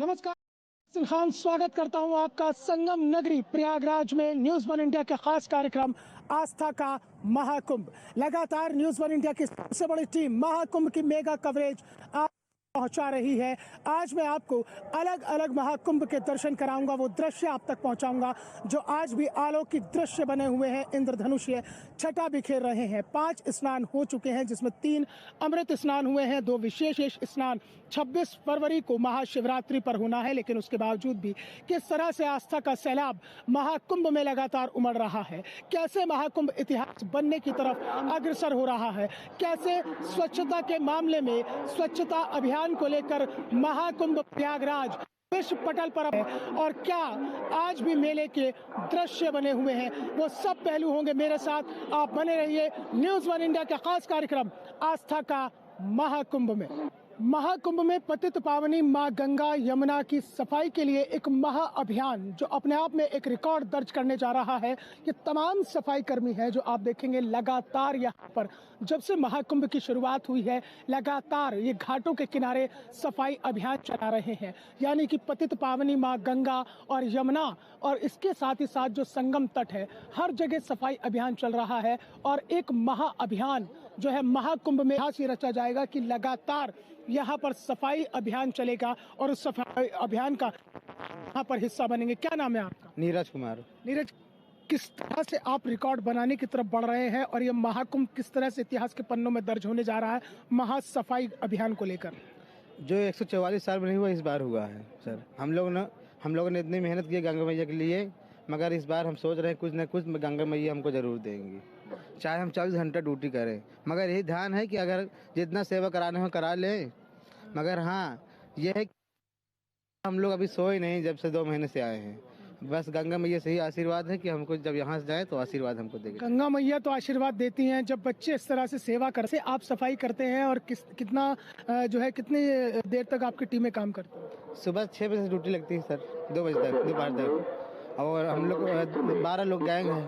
नमस्कार, खान स्वागत करता हूं आपका संगम नगरी प्रयागराज में न्यूज़ वन इंडिया के खास कार्यक्रम आस्था का महाकुंभ। लगातार न्यूज़ वन इंडिया की सबसे बड़ी टीम महाकुंभ की मेगा कवरेज आप पहुंचा रही है। आज मैं आपको अलग अलग महाकुंभ के दर्शन कराऊंगा, वो दृश्य आप तक पहुंचाऊंगा जो आज भी अलौकिक दृश्य बने हुए हैं। इंद्रधनुष्य छटा बिखेर रहे हैं। 5 स्नान हो चुके हैं जिसमें 3 अमृत स्नान हुए हैं, 2 विशेष स्नान 26 फरवरी को महाशिवरात्रि पर होना है। लेकिन उसके बावजूद भी किस तरह से आस्था का सैलाब महाकुंभ में लगातार उमड़ रहा है, कैसे महाकुंभ इतिहास बनने की तरफ अग्रसर हो रहा है, कैसे स्वच्छता के मामले में स्वच्छता अभियान को लेकर महाकुंभ प्रयागराज विश्व पटल पर है और क्या आज भी मेले के दृश्य बने हुए हैं, वो सब पहलू होंगे मेरे साथ। आप बने रहिए न्यूज़ वन इंडिया का खास कार्यक्रम आस्था का महाकुंभ में। महाकुंभ में पतित पावनी मां गंगा यमुना की सफाई के लिए एक महा अभियान जो अपने आप में एक रिकॉर्ड दर्ज करने जा रहा है। ये तमाम सफाई कर्मी हैं जो आप देखेंगे लगातार यहाँ पर जब से महाकुंभ की शुरुआत हुई है लगातार ये घाटों के किनारे सफाई अभियान चला रहे हैं। यानी कि पतित पावनी मां गंगा और यमुना और इसके साथ ही साथ जो संगम तट है हर जगह सफाई अभियान चल रहा है और एक महा अभियान जो है महाकुंभ में ही रचा जाएगा कि लगातार यहाँ पर सफाई अभियान चलेगा और उस सफाई अभियान का यहाँ पर हिस्सा बनेंगे। क्या नाम है आपका? नीरज कुमार। नीरज, किस तरह से आप रिकॉर्ड बनाने की तरफ बढ़ रहे हैं और ये महाकुंभ किस तरह से इतिहास के पन्नों में दर्ज होने जा रहा है महासफाई अभियान को लेकर? जो 144 साल में नहीं हुआ इस बार हुआ है सर। हम लोगों ने इतनी मेहनत की गंगा मैया के लिए, मगर इस बार हम सोच रहे हैं कुछ न कुछ गंगा मैया हमको ज़रूर देंगी, चाहे हम 24 घंटा ड्यूटी करें। मगर यही ध्यान है कि अगर जितना सेवा कराने हो करा लें। मगर हाँ, यह है कि हम लोग अभी सोए नहीं जब से 2 महीने से आए हैं। बस गंगा मैया से ही आशीर्वाद है कि हमको जब यहाँ से जाए तो आशीर्वाद हमको देगी। गंगा मैया तो आशीर्वाद देती हैं। जब बच्चे इस तरह से सेवा करते आप सफाई करते हैं और कितना जो है कितनी देर तक आपकी टीमें काम करती हैं? सुबह 6 बजे से ड्यूटी लगती है सर, 2 बजे तक, दोपहर तक। और हम लोग 12 लोग गैंग हैं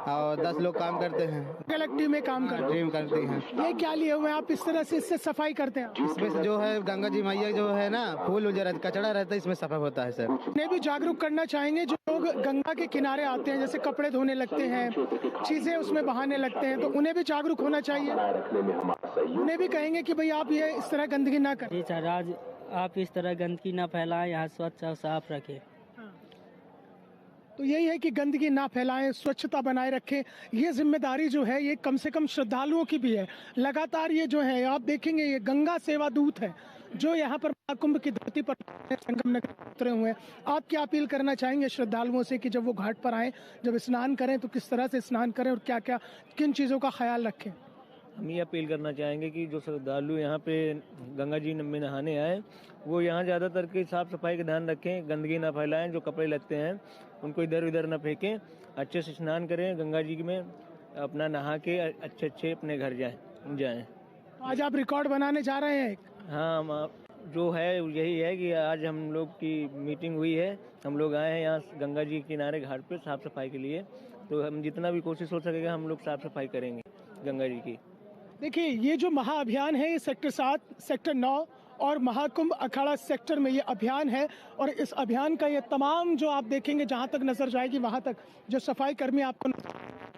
और 10 लोग काम करते हैं। अलग टीमें काम करती हैं। ये क्या लिए हुए आप इस तरह से इससे सफाई करते हैं? इसमें से जो है गंगा जी मैया जो है ना, फूल जो कचड़ा रहता है इसमें सफा होता है सर। उन्हें भी जागरूक करना चाहेंगे जो लोग गंगा के किनारे आते हैं, जैसे कपड़े धोने लगते हैं, चीजें उसमें बहाने लगते हैं, तो उन्हें भी जागरूक होना चाहिए। उन्हें भी कहेंगे कि भाई आप ये इस तरह गंदगी ना करें। जी सर, आज आप इस तरह गंदगी ना फैलाएं, यहाँ स्वच्छ और साफ रखें। तो यही है कि गंदगी ना फैलाएं, स्वच्छता बनाए रखें। ये जिम्मेदारी जो है ये कम से कम श्रद्धालुओं की भी है। लगातार ये जो है आप देखेंगे ये गंगा सेवा दूत है जो यहाँ पर महाकुंभ की धरती पर संगम नगर उतरे हुए हैं। आप क्या अपील करना चाहेंगे श्रद्धालुओं से कि जब वो घाट पर आए, जब स्नान करें तो किस तरह से स्नान करें और क्या क्या किन चीज़ों का ख्याल रखें? हम ये अपील करना चाहेंगे कि जो श्रद्धालु यहाँ पे गंगा जी में नहाने आए वो यहाँ ज़्यादातर की साफ़ सफाई का ध्यान रखें, गंदगी ना फैलाएं, जो कपड़े लगते हैं उनको इधर उधर ना फेंकें, अच्छे से स्नान करें, गंगा जी में अपना नहा के अच्छे अपने घर जाएं। आज आप रिकॉर्ड बनाने जा रहे हैं? हाँ, जो है यही है कि आज हम लोग की मीटिंग हुई है, हम लोग आए हैं यहाँ गंगा जी के किनारे घाट पर साफ़ सफाई के लिए। तो हम जितना भी कोशिश हो सकेगा हम लोग साफ़ सफाई करेंगे गंगा जी की। देखिए ये जो महाअभियान है ये सेक्टर 7, सेक्टर 9 और महाकुंभ अखाड़ा सेक्टर में ये अभियान है और इस अभियान का ये तमाम जो आप देखेंगे जहाँ तक नजर जाएगी वहाँ तक जो सफाई कर्मी आपको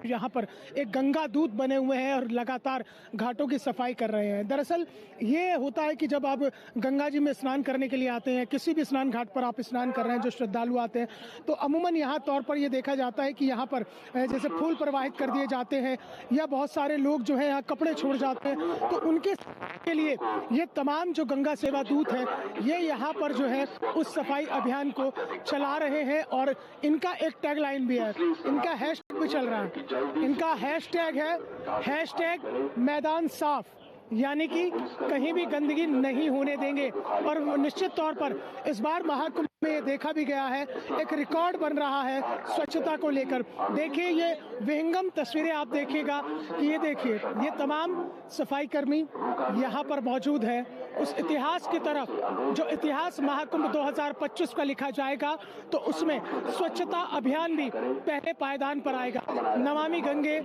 यहाँ पर एक गंगा दूत बने हुए हैं और लगातार घाटों की सफाई कर रहे हैं। दरअसल ये होता है कि जब आप गंगा जी में स्नान करने के लिए आते हैं, किसी भी स्नान घाट पर आप स्नान कर रहे हैं, जो श्रद्धालु आते हैं, तो अमूमन यहाँ तौर पर ये देखा जाता है कि यहाँ पर जैसे फूल प्रवाहित कर दिए जाते हैं या बहुत सारे लोग जो है यहाँ कपड़े छोड़ जाते हैं, तो उनके के लिए ये तमाम जो गंगा सेवा दूत है ये यहाँ पर जो है उस सफाई अभियान को चला रहे हैं और इनका एक टैगलाइन भी है, इनका हैशटैग भी चल रहा है। इनका हैशटैग है मैदान साफ, यानी कि कहीं भी गंदगी नहीं होने देंगे। और निश्चित तौर पर इस बार महाकुंभ में ये देखा भी गया है, एक रिकॉर्ड बन रहा है स्वच्छता को लेकर। देखिए ये विहंगम तस्वीरें आप देखिएगा कि ये देखिए ये तमाम सफाई कर्मी यहाँ पर मौजूद है। उस इतिहास की तरफ जो इतिहास महाकुंभ 2025 का लिखा जाएगा तो उसमें स्वच्छता अभियान भी पहले पायदान पर आएगा। नमामि गंगे,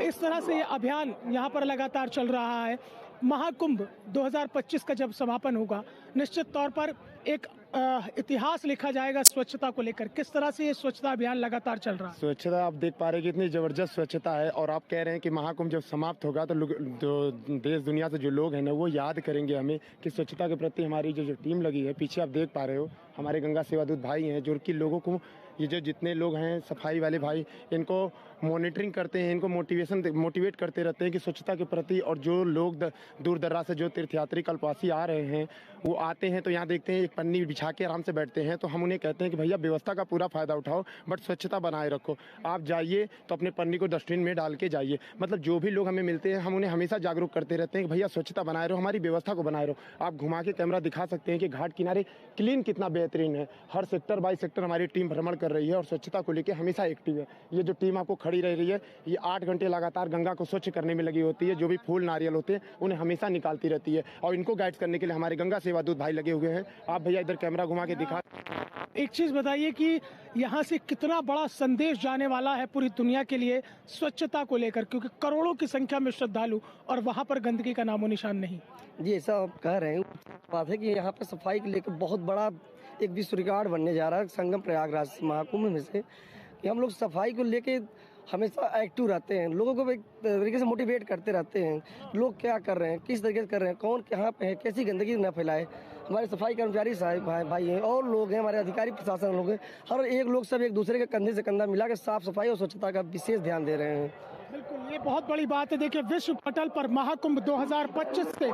इस तरह से ये अभियान यहाँ पर लगातार चल रहा है। महाकुंभ 2025 का जब समापन होगा निश्चित तौर पर एक इतिहास लिखा जाएगा स्वच्छता को लेकर। किस तरह से ये स्वच्छता अभियान लगातार चल रहा है? स्वच्छता आप देख पा रहे हैं कि इतनी ज़बरदस्त स्वच्छता है, और आप कह रहे हैं कि महाकुंभ जब समाप्त होगा तो जो देश दुनिया से जो लोग हैं ना वो याद करेंगे हमें कि स्वच्छता के प्रति हमारी जो टीम लगी है। पीछे आप देख पा रहे हो हमारे गंगा सेवा दूत भाई हैं जो कि लोगों को, ये जो जितने लोग हैं सफाई वाले भाई, इनको मॉनिटरिंग करते हैं, इनको मोटिवेट करते रहते हैं कि स्वच्छता के प्रति। और जो लोग दूर दराज से जो तीर्थयात्री कल्पवासी आ रहे हैं वो आते हैं तो यहाँ देखते हैं एक पन्नी बिछा के आराम से बैठते हैं, तो हम उन्हें कहते हैं कि भैया व्यवस्था का पूरा फ़ायदा उठाओ बट स्वच्छता बनाए रखो। आप जाइए तो अपने पन्नी को डस्टबिन में डाल के जाइए। मतलब जो भी लोग हमें मिलते हैं हम उन्हें हमेशा जागरूक करते रहते हैं कि भैया स्वच्छता बनाए रहो, हमारी व्यवस्था को बनाए रहो। आप घुमा के कैमरा दिखा सकते हैं कि घाट किनारे क्लीन कितना बेहतरीन है। हर सेक्टर बाई सेक्टर हमारी टीम भ्रमण कर रही है और स्वच्छता को लेकर हमेशा एक्टिव है। ये जो टीम आपको खड़ी रह रही है ये 8 घंटे लगातार गंगा को स्वच्छ करने में लगी होती है। जो भी फूल नारियल होते हैं उन्हें हमेशा निकालती रहती है और इनको गाइड करने के लिए हमारे गंगा सेवा दूत भाई लगे हुए हैं। आप भैया इधर कैमरा घुमा के दिखा। एक चीज बताइए कि यहाँ से कितना बड़ा संदेश जाने वाला है पूरी दुनिया के लिए स्वच्छता को लेकर, क्योंकि करोड़ों की संख्या में श्रद्धालु और वहाँ पर गंदगी का नामो निशान नहीं। जी ऐसा आप कह रहे हैं, बात है कि यहाँ पर सफाई को लेकर बहुत बड़ा एक विश्व रिकॉर्ड बनने जा रहा है संगम प्रयागराज महाकुंभ में से, कि हम लोग सफाई को लेके हमेशा एक्टिव रहते हैं, लोगों को एक तरीके से मोटिवेट करते रहते हैं। लोग क्या कर रहे हैं, किस तरीके से कर रहे हैं, कौन कहाँ पे है, कैसी गंदगी न फैलाए। हमारे सफाई कर्मचारी साहब भाई हैं और लोग हैं, हमारे अधिकारी प्रशासन लोग हैं, हर एक लोग सब एक दूसरे के कंधे से कंधा मिला के साफ सफाई और स्वच्छता का विशेष ध्यान दे रहे हैं। बिल्कुल, ये बहुत बड़ी बात है। देखिए, विश्व पटल पर महाकुंभ 2025 से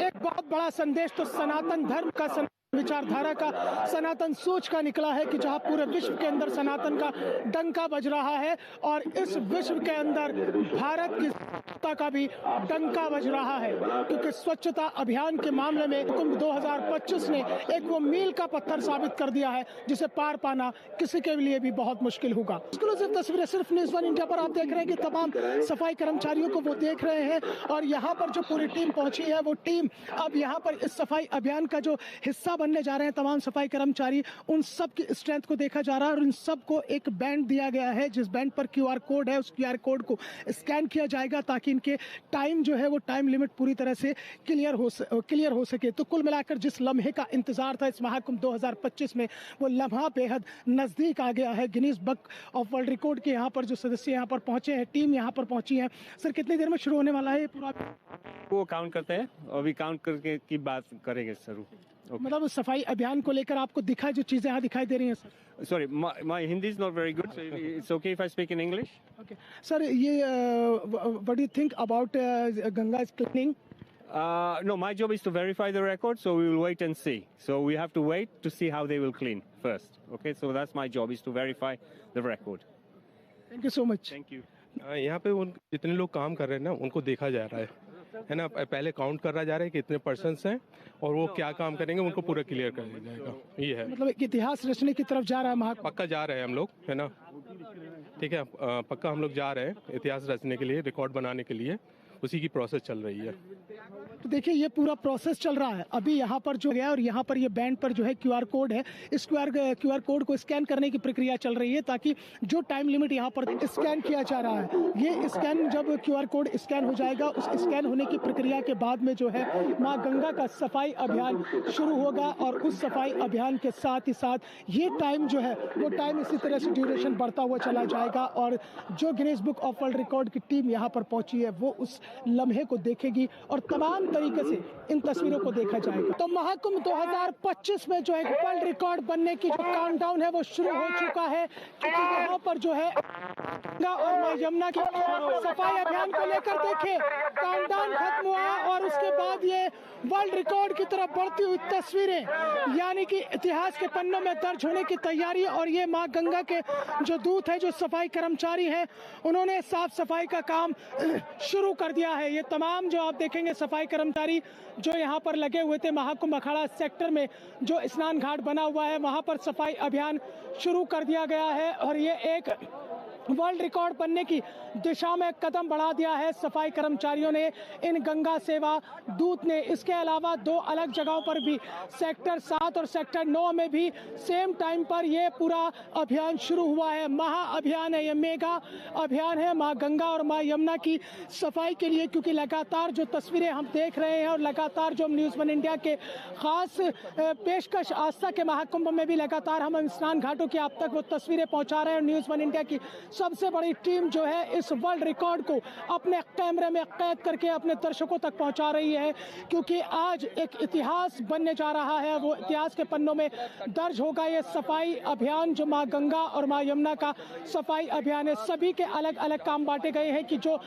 एक बहुत बड़ा संदेश तो सनातन धर्म का, विचारधारा का, सनातन सोच का निकला है कि जहां पूरे विश्व के अंदर सनातन का डंका बज रहा है और इस विश्व के अंदर भारत की स्वच्छता का भी डंका बज रहा है, क्योंकि स्वच्छता अभियान के मामले में कुंभ 2025 ने एक वो मील का पत्थर साबित कर दिया है जिसे पार पाना किसी के लिए भी बहुत मुश्किल होगा। एक्सक्लूसिव तस्वीरें सिर्फ न्यूज़ 1 इंडिया पर आप देख रहे हैं कि तमाम सफाई कर्मचारियों को वो देख रहे हैं और यहाँ पर जो पूरी टीम पहुंची है वो टीम अब यहाँ पर इस सफाई अभियान का जो हिस्सा बनने जा रहे हैं। तमाम सफाई कर्मचारी, उन सब की स्ट्रेंथ को देखा जा रहा है और उन सबको एक बैंड दिया गया है जिस बैंड पर QR कोड है, उस QR कोड को स्कैन किया जाएगा ताकि इनके टाइम जो है वो टाइम लिमिट पूरी तरह से क्लियर हो सके। तो कुल मिलाकर जिस लम्हे का इंतजार था इस महाकुंभ 2025 में, वो लम्हा बेहद नजदीक आ गया है। Guinness book of world record के यहाँ पर जो सदस्य यहाँ पर पहुंचे हैं, टीम यहाँ पर पहुंची है। सर, कितनी देर में शुरू होने वाला है ये पूरा? वो काउंट करते हैं, अभी काउंट करके की बात करेंगे सर। मतलब सफाई अभियान को लेकर आपको दिखा जो चीजें यहाँ दिखाई दे रही हैं sir? Sorry, my Hindi is not very good, so it's okay if I speak in English? Okay. Sir, what do you think about Ganga's cleaning? No, my job is to verify the record, so we will wait and see. So we have to wait to see how they will clean first. Okay, so that's my job, is to verify the record. Thank you so much. Thank you. यहाँ पे जितने लोग काम कर रहे हैं ना उनको देखा जा रहा है ना। पहले काउंट करा जा रहा है कि इतने पर्सन्स हैं और वो क्या काम करेंगे उनको पूरा क्लियर कर दिया जाएगा। ये है, मतलब एक इतिहास रचने की तरफ जा रहा है महाकुंभ। पक्का जा रहे हैं हम लोग, है ना। ठीक है, पक्का हम लोग जा रहे हैं इतिहास रचने के लिए, रिकॉर्ड बनाने के लिए, उसी की प्रोसेस चल रही है। तो देखिए, ये पूरा प्रोसेस चल रहा है अभी यहाँ पर जो गया और यहाँ पर ये बैंड पर जो है QR कोड है, इस QR कोड को स्कैन करने की प्रक्रिया चल रही है ताकि जो टाइम लिमिट यहाँ पर स्कैन किया जा रहा है, ये स्कैन जब QR कोड स्कैन हो जाएगा, उस स्कैन होने की प्रक्रिया के बाद में जो है माँ गंगा का सफाई अभियान शुरू होगा और उस सफाई अभियान के साथ ही साथ ये टाइम जो है वो टाइम इसी तरह से ड्यूरेशन बढ़ता हुआ चला जाएगा और जो Guinness book of world record की टीम यहाँ पर पहुंची है वो उस लम्हे को देखेगी और तमाम तरीके से इन तस्वीरों को देखा जाएगा। तो महाकुंभ 2025 में जो है वर्ल्ड रिकॉर्ड बनने की जो काउंटडाउन है वो शुरू हो चुका है, क्योंकि यहाँ पर जो है गंगा और मां यमुना की सफाई अभियान को लेकर देखे काउंटडाउन खत्म हुआ और उसके बाद ये वर्ल्ड रिकॉर्ड की तरफ बढ़ती हुई तस्वीरें, यानी कि इतिहास के पन्नों में दर्ज होने की तैयारी। और ये मां गंगा के जो दूत है, जो सफाई कर्मचारी हैं, उन्होंने साफ सफाई का काम शुरू कर दिया है। ये तमाम जो आप देखेंगे सफाई कर्मचारी जो यहाँ पर लगे हुए थे महाकुंभ अखाड़ा सेक्टर में जो स्नान घाट बना हुआ है, वहाँ पर सफाई अभियान शुरू कर दिया गया है और ये एक वर्ल्ड रिकॉर्ड बनने की दिशा में कदम बढ़ा दिया है सफाई कर्मचारियों ने, इन गंगा सेवा दूत ने। इसके अलावा 2 अलग जगहों पर भी, सेक्टर 7 और सेक्टर 9 में भी सेम टाइम पर ये पूरा अभियान शुरू हुआ है। महा अभियान है, ये मेगा अभियान है माँ गंगा और माँ यमुना की सफाई के लिए, क्योंकि लगातार जो तस्वीरें हम देख रहे हैं और लगातार जो हम न्यूज़ 1 इंडिया के खास पेशकश आस्था के महाकुंभ में भी लगातार हम स्नान घाटों की आप तक वो तस्वीरें पहुंचा रहे हैं। न्यूज़ 1 इंडिया की सबसे बड़ी टीम जो है इस वर्ल्ड रिकॉर्ड को अपने कैमरे में कैद करके अपने दर्शकों तक पहुंचा रही है, क्योंकि आज एक इतिहास बनने जा रहा है। वो इतिहास के पन्नों में दर्ज होगा ये सफाई अभियान जो माँ गंगा और माँ यमुना का सफाई अभियान है। सभी के अलग अलग काम बांटे गए हैं कि जो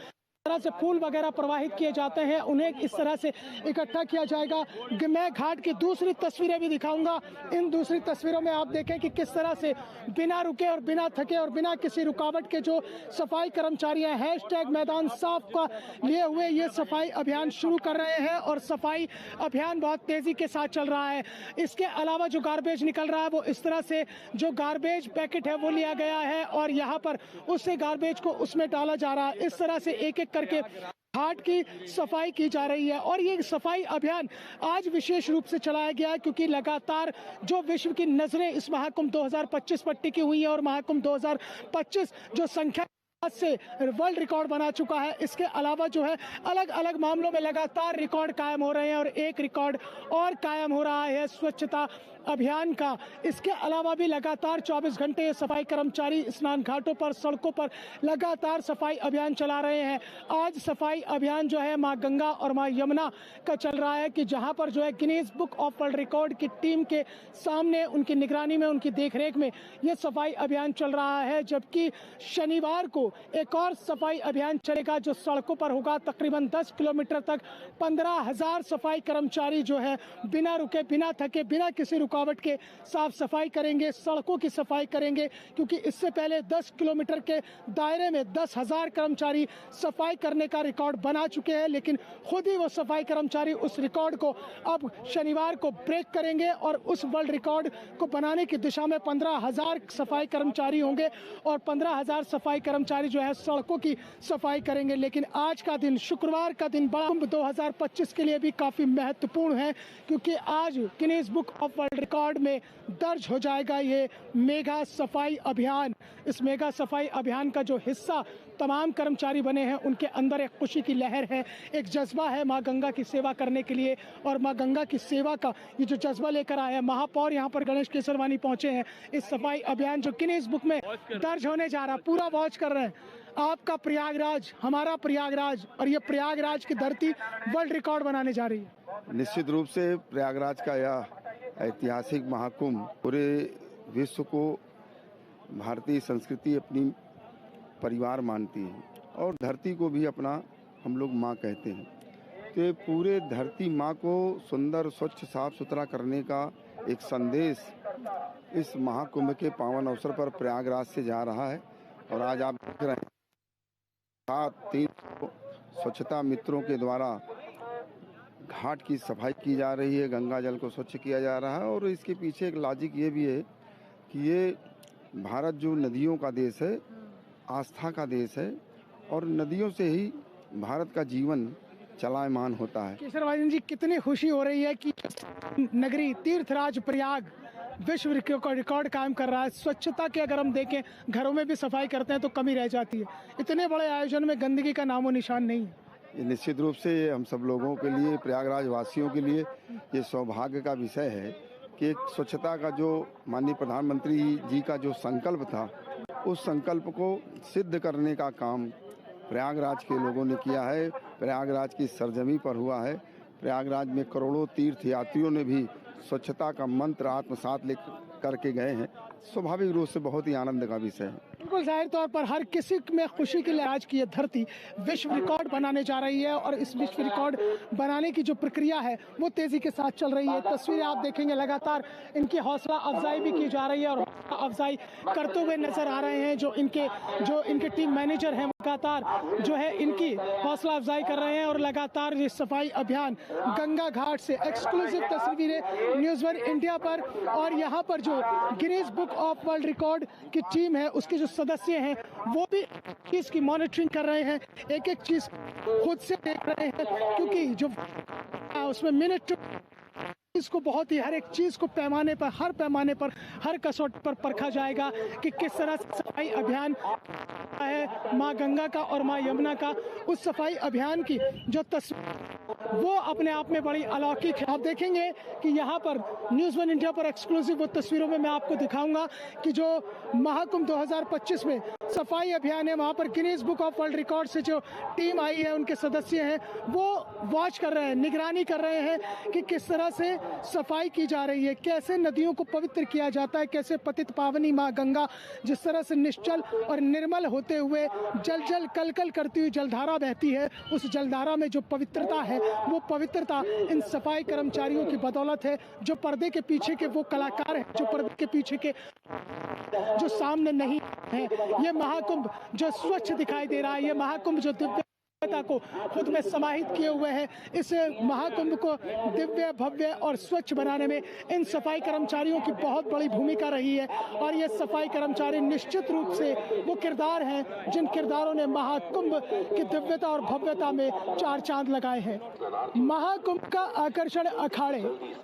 तरह से फूल वगैरह प्रवाहित किए जाते हैं उन्हें इस तरह से इकट्ठा किया जाएगा। मैं घाट की दूसरी तस्वीरें भी दिखाऊंगा। इन दूसरी तस्वीरों में आप देखें कि किस तरह से बिना रुके और बिना थके और बिना किसी रुकावट के जो सफाई कर्मचारी हैं हैशटैग मैदान साफ का लिए हुए ये सफाई अभियान शुरू कर रहे हैं और सफाई अभियान बहुत तेजी के साथ चल रहा है। इसके अलावा जो गार्बेज निकल रहा है वो इस तरह से जो गार्बेज पैकेट है वो लिया गया है और यहाँ पर उससे गार्बेज को उसमें डाला जा रहा है। इस तरह से एक एक करके घाट की सफाई की जा रही है और ये सफाई अभियान आज विशेष रूप से चलाया गया है, क्योंकि लगातार जो विश्व की नजरें इस महाकुंभ 2025 पर टिकी हुई है और महाकुंभ 2025 जो संख्या से वर्ल्ड रिकॉर्ड बना चुका है, इसके अलावा जो है अलग अलग मामलों में लगातार रिकॉर्ड कायम हो रहे हैं और एक रिकॉर्ड और कायम हो रहा है स्वच्छता अभियान का। इसके अलावा भी लगातार 24 घंटे सफाई कर्मचारी स्नान घाटों पर, सड़कों पर लगातार सफाई अभियान चला रहे हैं। आज सफाई अभियान जो है माँ गंगा और माँ यमुना का चल रहा है, कि जहां पर जो है Guinness book of world record की टीम के सामने, उनकी निगरानी में, उनकी देखरेख में यह सफाई अभियान चल रहा है। जबकि शनिवार को एक और सफाई अभियान चलेगा जो सड़कों पर होगा। तकरीबन 10 किलोमीटर तक 15,000 सफाई कर्मचारी जो है बिना रुके, बिना थके, बिना किसी रुकावट के साफ सफाई करेंगे, सड़कों की सफाई करेंगे, क्योंकि इससे पहले 10 किलोमीटर के दायरे में 10,000 कर्मचारी सफाई करने का रिकॉर्ड बना चुके हैं। लेकिन खुद ही वो सफाई कर्मचारी उस रिकॉर्ड को अब शनिवार को ब्रेक करेंगे और उस वर्ल्ड रिकॉर्ड को बनाने की दिशा में 15,000 सफाई कर्मचारी होंगे और 15,000 सफाई कर्मचारी जो है सड़कों की सफाई करेंगे। लेकिन आज का दिन, शुक्रवार का दिन कुंभ 2025 के लिए भी काफी महत्वपूर्ण है, क्योंकि आज Guinness book of world record में दर्ज हो जाएगा ये मेगा सफाई अभियान। इस मेगा सफाई अभियान का जो हिस्सा तमाम कर्मचारी बने हैं उनके अंदर एक खुशी की लहर है, एक जज्बा है माँ गंगा की सेवा करने के लिए और माँ गंगा की सेवा का ये जो जज्बा लेकर आए हैं। महापौर यहाँ पर गणेश केसरवानी पहुंचे हैं। इस सफाई अभियान जो गिनीज बुक में दर्ज होने जा रहा, पूरा वॉच कर रहे हैं। आपका प्रयागराज, हमारा प्रयागराज, और ये प्रयागराज की धरती वर्ल्ड रिकॉर्ड बनाने जा रही है। निश्चित रूप से प्रयागराज का यह ऐतिहासिक महाकुंभ पूरे विश्व को भारतीय संस्कृति अपनी परिवार मानती है और धरती को भी अपना हम लोग माँ कहते हैं। तो ये पूरे धरती माँ को सुंदर, स्वच्छ, साफ सुथरा करने का एक संदेश इस महाकुंभ के पावन अवसर पर प्रयागराज से जा रहा है। और आज आप देख रहे हैं 300 स्वच्छता मित्रों के द्वारा घाट की सफाई की जा रही है, गंगा जल को स्वच्छ किया जा रहा है। और इसके पीछे एक लॉजिक ये भी है कि ये भारत जो नदियों का देश है, आस्था का देश है और नदियों से ही भारत का जीवन चलायमान होता है। केसरवानी जी, कितनी खुशी हो रही है कि नगरी तीर्थराज प्रयाग विश्व रिकॉर्ड कायम कर रहा है। स्वच्छता के अगर हम देखें, घरों में भी सफाई करते हैं तो कमी रह जाती है। इतने बड़े आयोजन में गंदगी का नामो निशान नहीं है। ये निश्चित रूप से हम सब लोगों के लिए, प्रयागराज वासियों के लिए ये सौभाग्य का विषय है कि एक स्वच्छता का जो माननीय प्रधानमंत्री जी का जो संकल्प था, उस संकल्प को सिद्ध करने का काम प्रयागराज के लोगों ने किया है। प्रयागराज की सरजमी पर हुआ है। प्रयागराज में करोड़ों तीर्थ यात्रियों ने भी स्वच्छता का मंत्र आत्मसात ले करके गए हैं। स्वाभाविक रूप से बहुत ही आनंद का विषय है। बिल्कुल जाहिर तौर पर हर किसी में खुशी के लिए आज की ये धरती विश्व रिकॉर्ड बनाने जा रही है और इस विश्व रिकॉर्ड बनाने की जो प्रक्रिया है वो तेजी के साथ चल रही है। तस्वीरें आप देखेंगे, लगातार इनकी हौसला अफजाई भी की जा रही है और अफजाई करते हुए नजर आ रहे हैं। जो इनके टीम मैनेजर हैं लगातार जो है इनकी हौसला अफजाई कर रहे हैं और लगातार ये सफाई अभियान गंगा घाट से एक्सक्लूसिव तस्वीरें न्यूज़ 1 इंडिया पर। और यहाँ पर जो Guinness book of world record की टीम है उसके जो सदस्य हैं वो भी चीज़ की मॉनिटरिंग कर रहे हैं, एक एक चीज़ खुद से देख रहे हैं, क्योंकि जो उसमें मिनट इसको बहुत ही हर एक चीज को पैमाने पर हर कसौटी पर परखा जाएगा कि किस तरह से सफाई अभियान है माँ गंगा का और माँ यमुना का। उस सफाई अभियान की जो तस्वीर वो अपने आप में बड़ी अलौकिक है। आप देखेंगे कि यहाँ पर न्यूज़ 1 इंडिया पर एक्सक्लूसिव वो तस्वीरों में मैं आपको दिखाऊंगा कि जो महाकुंभ 2025 में सफाई अभियान है वहाँ पर Guinness book of world record से जो टीम आई है उनके सदस्य हैं वो वॉच कर रहे हैं, निगरानी कर रहे हैं कि किस तरह से सफाई की जा रही है, कैसे नदियों को पवित्र किया जाता है, कैसे पतित पावनी माँ गंगा जिस तरह से निश्चल और निर्मल होते हुए जल जल कल कल करती हुई जलधारा बहती है, उस जलधारा में जो पवित्रता है वो पवित्रता इन सफाई कर्मचारियों की बदौलत है। जो पर्दे के पीछे के वो कलाकार हैं, जो पर्दे के पीछे के जो सामने नहीं है, ये महाकुंभ जो स्वच्छ दिखाई दे रहा है, ये महाकुंभ जो दिव्यता को खुद में समाहित किए हुए हैं, इस महाकुंभ को दिव्य भव्य और स्वच्छ बनाने में इन सफाई कर्मचारियों की बहुत बड़ी भूमिका रही है। और ये सफाई कर्मचारी निश्चित रूप से वो किरदार हैं जिन किरदारों ने महाकुंभ की दिव्यता और भव्यता में चार चांद लगाए हैं। महाकुंभ का आकर्षण अखाड़े,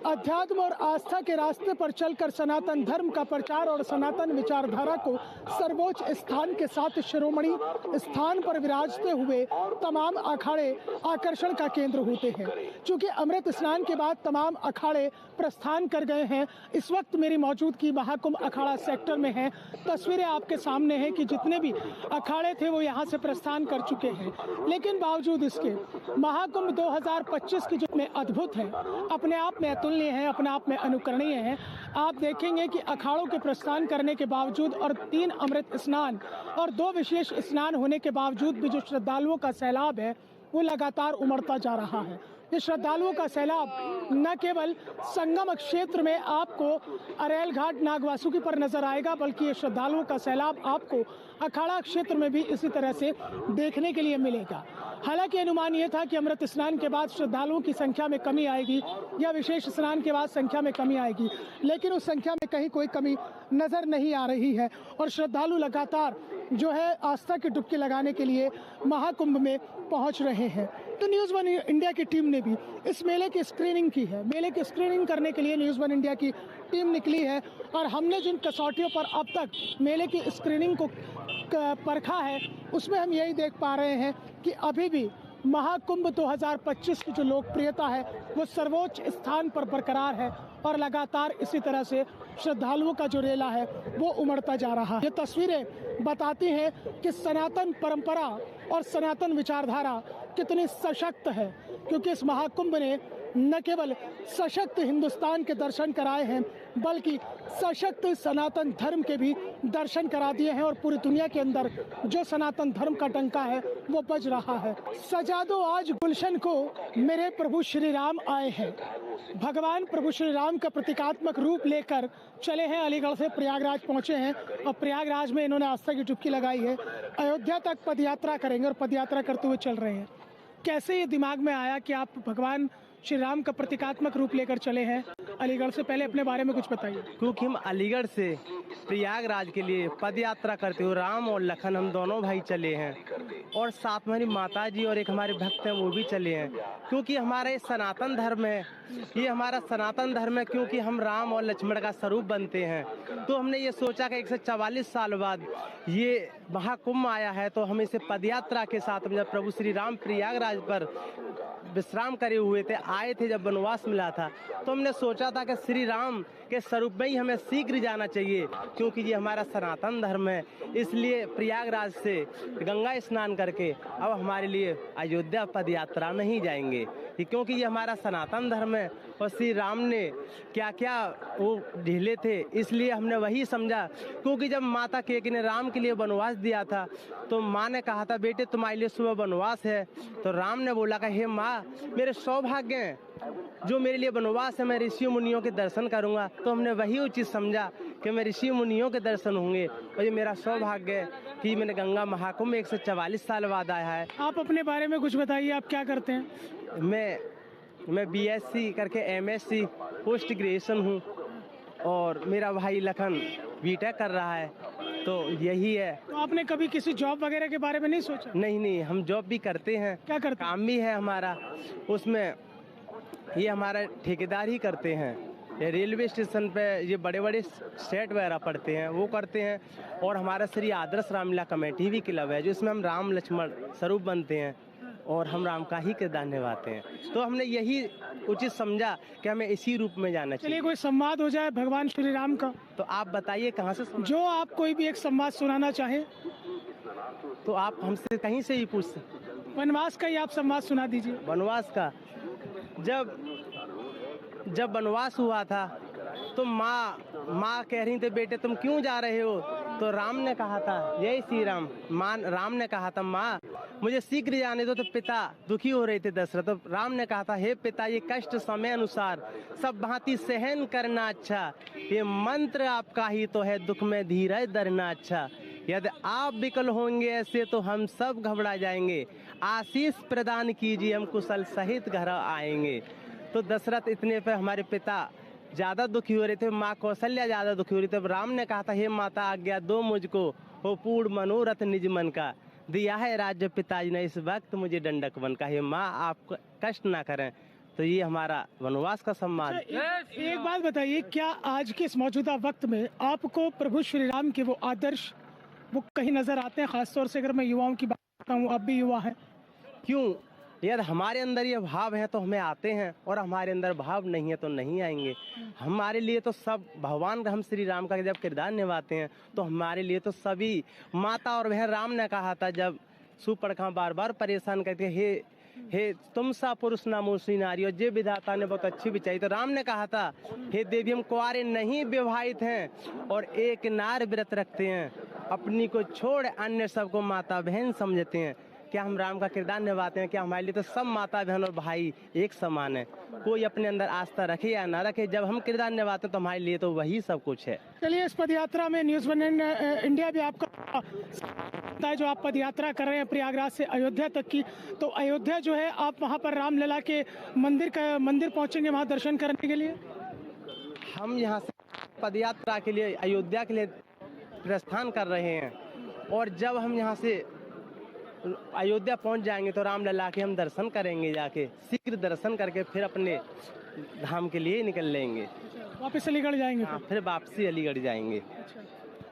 अध्यात्म और आस्था के रास्ते पर चलकर सनातन धर्म का प्रचार और सनातन विचारधारा को सर्वोच्च स्थान के साथ शिरोमणि स्थान पर विराजते हुए तमाम अखाड़े आकर्षण का केंद्र होते हैं। क्योंकि अमृत स्नान के बाद तमाम अखाड़े प्रस्थान कर गए हैं। इस वक्त मेरी मौजूदगी महाकुंभ अखाड़ा सेक्टर में है। तस्वीरें आपके सामने हैं कि जितने भी अखाड़े थे वो यहाँ से प्रस्थान कर चुके हैं, लेकिन बावजूद इसके महाकुंभ 2025 की जो में अद्भुत है, अपने आप में अतुलनीय है, अपने आप में अनुकरणीय है। आप देखेंगे कि अखाड़ों के प्रस्थान करने के बावजूद और 3 अमृत स्नान और 2 विशेष स्नान होने के बावजूद भी जो श्रद्धालुओं का सैलाब है वो लगातार उमड़ता जा रहा है। ये श्रद्धालुओं का सैलाब न केवल संगम क्षेत्र में आपको अरेल घाट नागवासुकी पर नजर आएगा, बल्कि ये श्रद्धालुओं का सैलाब आपको अखाड़ा क्षेत्र में भी इसी तरह से देखने के लिए मिलेगा। हालांकि अनुमान ये था कि अमृत स्नान के बाद श्रद्धालुओं की संख्या में कमी आएगी या विशेष स्नान के बाद संख्या में कमी आएगी, लेकिन उस संख्या में कहीं कोई कमी नजर नहीं आ रही है और श्रद्धालु लगातार जो है आस्था की डुबकी लगाने के लिए महाकुंभ में पहुंच रहे हैं। तो न्यूज़ 1 इंडिया की टीम ने भी इस मेले की स्क्रीनिंग की है। मेले की स्क्रीनिंग करने के लिए न्यूज़ 1 इंडिया की टीम निकली है और हमने जिन कसौटियों पर अब तक मेले की स्क्रीनिंग को परखा है उसमें हम यही देख पा रहे हैं कि अभी भी महाकुंभ 2025 की जो लोकप्रियता है वो सर्वोच्च स्थान पर बरकरार है और लगातार इसी तरह से श्रद्धालुओं का जो रेला है वो उमड़ता जा रहा है। ये तस्वीरें बताती हैं कि सनातन परंपरा और सनातन विचारधारा कितनी सशक्त है, क्योंकि इस महाकुंभ ने न केवल सशक्त हिंदुस्तान के दर्शन कराए हैं बल्कि सशक्त सनातन धर्म के भी दर्शन करा दिए हैं और पूरी दुनिया के अंदर जो सनातन धर्म का डंका है वो बज रहा है। सजा दो आज गुलशन को, मेरे प्रभु श्री राम आए हैं। भगवान प्रभु श्री राम का प्रतीकात्मक रूप लेकर चले हैं, अलीगढ़ से प्रयागराज पहुंचे हैं और प्रयागराज में इन्होंने आस्था की डुबकी लगाई है। अयोध्या तक पदयात्रा करेंगे और पदयात्रा करते हुए चल रहे हैं। कैसे ये दिमाग में आया कि आप भगवान श्री राम का प्रतीकात्मक रूप लेकर चले हैं अलीगढ़ से? पहले अपने बारे में कुछ बताइए। क्योंकि हम अलीगढ़ से प्रयागराज के लिए पद यात्रा करते हुए राम और लखन हम दोनों भाई चले हैं और साथ में हमारी माता जी और एक हमारे भक्त हैं वो भी चले हैं, क्योंकि हमारा ये सनातन धर्म है। ये हमारा सनातन धर्म है क्योंकि हम राम और लक्ष्मण का स्वरूप बनते हैं। तो हमने ये सोचा कि 144 साल बाद ये महाकुंभ आया है तो हम इसे पदयात्रा के साथ जब प्रभु श्री राम प्रयागराज पर विश्राम करे हुए थे, आए थे, जब वनवास मिला था तो हमने सोचा था कि श्री राम के स्वरूप में ही हमें शीघ्र जाना चाहिए, क्योंकि ये हमारा सनातन धर्म है। इसलिए प्रयागराज से गंगा स्नान करके अब हमारे लिए अयोध्या पद यात्रा में ही जाएंगे, क्योंकि ये हमारा सनातन धर्म है और श्री राम ने क्या क्या वो झेले थे, इसलिए हमने वही समझा। क्योंकि जब माता केकई ने राम के लिए वनवास दिया था तो माँ ने कहा था बेटे तुम्हारे लिए सुबह वनवास है, तो राम ने बोला कि हे माँ मेरे सौभाग्य हैं, जो मेरे लिए वनवास है, मैं ऋषि मुनियों के दर्शन करूंगा, तो हमने वही उचित समझा कि मैं ऋषि मुनियों के दर्शन होंगे। और ये मेरा सौभाग्य है कि मैंने गंगा महाकुंभ 144 साल बाद आया है। आप अपने बारे में कुछ बताइए, आप क्या करते हैं? मैं बीएससी करके एमएससी पोस्ट ग्रेजुएशन हूँ और मेरा भाई लखन बीटेक कर रहा है, तो यही है। तो आपने कभी किसी जॉब वगैरह के बारे में नहीं सोचा? नहीं, हम जॉब भी करते हैं। क्या करते हैं? काम भी है हमारा, उसमें ये हमारा ठेकेदार ही करते हैं। ये रेलवे स्टेशन पे ये बड़े बड़े सेट वगैरह पड़ते हैं, वो करते हैं। और हमारा श्री आदर्श रामलीला कमेटी भी क्लब है, जिसमें हम राम लक्ष्मण स्वरूप बनते हैं और हम राम का ही किरदार निभाते हैं। तो हमने यही उचित समझा कि हमें इसी रूप में जाना चाहिए। चलिए कोई संवाद हो जाए भगवान श्री राम का। तो आप बताइए कहाँ से जो आप कोई भी एक संवाद सुनाना चाहें तो आप हमसे कहीं से ही पूछ सकते। वनवास का ही आप संवाद सुना दीजिए। वनवास का, जब वनवास हुआ था तो माँ कह रही थी बेटे तुम क्यों जा रहे हो, तो राम ने कहा था, जय श्री राम, राम ने कहा था माँ मुझे शीघ्र जाने दो। तो पिता दुखी हो रहे थे दशरथ, तो राम ने कहा था हे पिता ये कष्ट समय अनुसार सब भांति सहन करना अच्छा, ये मंत्र आपका ही तो है दुख में धीरज धरना अच्छा। यदि आप विकल होंगे ऐसे तो हम सब घबरा जाएंगे, आशीष प्रदान कीजिए हम कुशल सहित घर आएंगे। तो दशरथ इतने पे हमारे पिता ज्यादा दुखी हो रहे थे, माँ कौशल्या ज्यादा दुखी हो रही थी। राम ने कहा था हे माता आज्ञा दो मुझको, हो पूर्ण मनोरथ निज मन का, दिया है राज्य पिताजी ने इस वक्त मुझे दंडक वन का, हे माँ आप कष्ट ना करें। तो ये हमारा वनवास का सम्मान। एक बात बताइए, क्या आज के इस मौजूदा वक्त में आपको प्रभु श्री राम के वो आदर्श वो कहीं नजर आते हैं? खासतौर से अगर मैं युवाओं की बात करता हूँ, आप भी युवा हैं। क्यों? यदि हमारे अंदर ये भाव है तो हमें आते हैं, और हमारे अंदर भाव नहीं है तो नहीं आएंगे। हमारे लिए तो सब भगवान हम श्री राम का जब किरदार निभाते हैं तो हमारे लिए तो सभी माता और बहन। राम ने कहा था जब सुपर्णखा बार बार परेशान करते हे तुम सा पुरुष ना मूसी नारी, और जे विधाता ने बहुत अच्छी बिचाई। तो राम ने कहा था हे देवी हम कुंवारे नहीं विवाहित हैं और एक नार व्रत रखते हैं, अपनी को छोड़ अन्य सबको माता बहन समझते हैं। क्या हम राम का किरदार निभाते हैं? क्या हमारे लिए तो सब माता बहन और भाई एक समान है, कोई अपने अंदर आस्था रखे या ना रखे, जब हम किरदार निभाते हैं तो हमारे लिए तो वही सब कुछ है। चलिए इस पद यात्रा में न्यूज़ वन इंडिया भी आपका जो आप पद यात्रा कर रहे हैं प्रयागराज से अयोध्या तक की, तो अयोध्या जो है आप वहाँ पर रामलला के मंदिर पहुँचेंगे वहाँ दर्शन करने के लिए? हम यहाँ से पद यात्रा के लिए अयोध्या के लिए प्रस्थान कर रहे हैं, और जब हम यहाँ से अयोध्या पहुंच जाएंगे तो रामलला के हम दर्शन करेंगे, जाके शीघ्र दर्शन करके फिर अपने धाम के लिए निकल लेंगे। वापस अलीगढ़ जाएंगे? हाँ, फिर वापसी अलीगढ़ जाएंगे।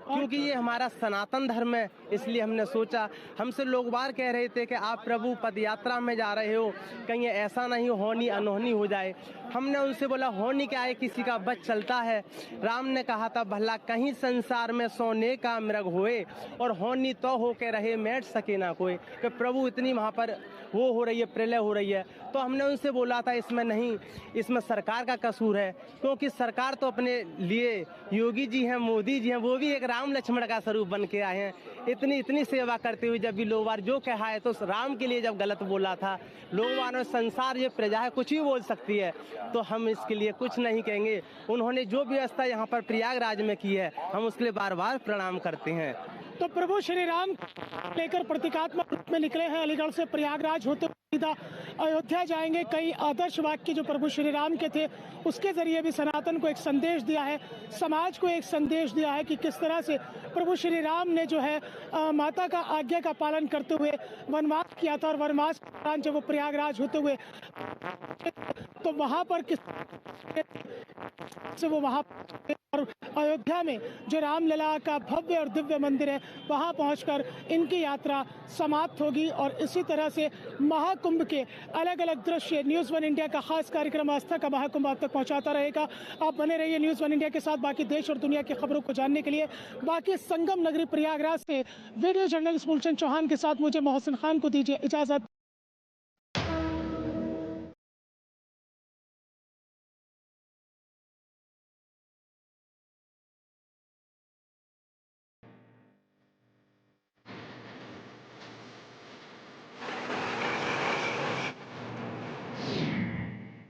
क्योंकि ये हमारा सनातन धर्म है, इसलिए हमने सोचा। हमसे लोग बार कह रहे थे कि आप प्रभु पद यात्रा में जा रहे हो, कहीं ऐसा नहीं होनी अनहोनी हो जाए। हमने उनसे बोला होनी क्या है, किसी का बच चलता है। राम ने कहा था भला कहीं संसार में सोने का मृग होए, और होनी तो हो के रहे मैट सके ना कोई, कि प्रभु इतनी वहाँ पर वो हो रही है, प्रलय हो रही है। तो हमने उनसे बोला था इसमें नहीं, इसमें सरकार का कसूर है, क्योंकि सरकार तो अपने लिए योगी जी हैं, मोदी जी हैं, वो भी एक राम लक्ष्मण का स्वरूप बन के आए हैं। इतनी सेवा करते हुए जब भी लोग बार जो कहा है तो राम के लिए जब गलत बोला था, लोग बार संसार ये प्रजा है कुछ भी बोल सकती है, तो हम इसके लिए कुछ नहीं कहेंगे। उन्होंने जो व्यवस्था यहाँ पर प्रयागराज में की है हम उसके लिए बार बार प्रणाम करते हैं। तो प्रभु श्री राम लेकर प्रतीकात्मक रूप में निकले हैं, अलीगढ़ से प्रयागराज होते सीधा अयोध्या जाएंगे। कई आदर्श वाक्य जो प्रभु श्री राम के थे उसके जरिए भी सनातन को एक संदेश दिया है, समाज को एक संदेश दिया है कि किस तरह से प्रभु श्री राम ने जो है माता का आज्ञा का पालन करते हुए वनवास किया था, और वनवास के दौरान जब वो प्रयागराज होते हुए तो वहाँ पर किस से वो वहाँ और अयोध्या में जो रामलला का भव्य और दिव्य मंदिर है वहाँ पहुंचकर इनकी यात्रा समाप्त होगी। और इसी तरह से महाकुंभ के अलग अलग दृश्य न्यूज़ वन इंडिया का खास कार्यक्रम आस्था का महाकुंभ आप तक पहुंचाता रहेगा। आप बने रहिए न्यूज़ वन इंडिया के साथ बाकी देश और दुनिया की खबरों को जानने के लिए। बाकी संगम नगरी प्रयागराज से वीडियो जर्नलिस्ट मूलचंद चौहान के साथ मुझे मोहसिन खान को दीजिए इजाज़त।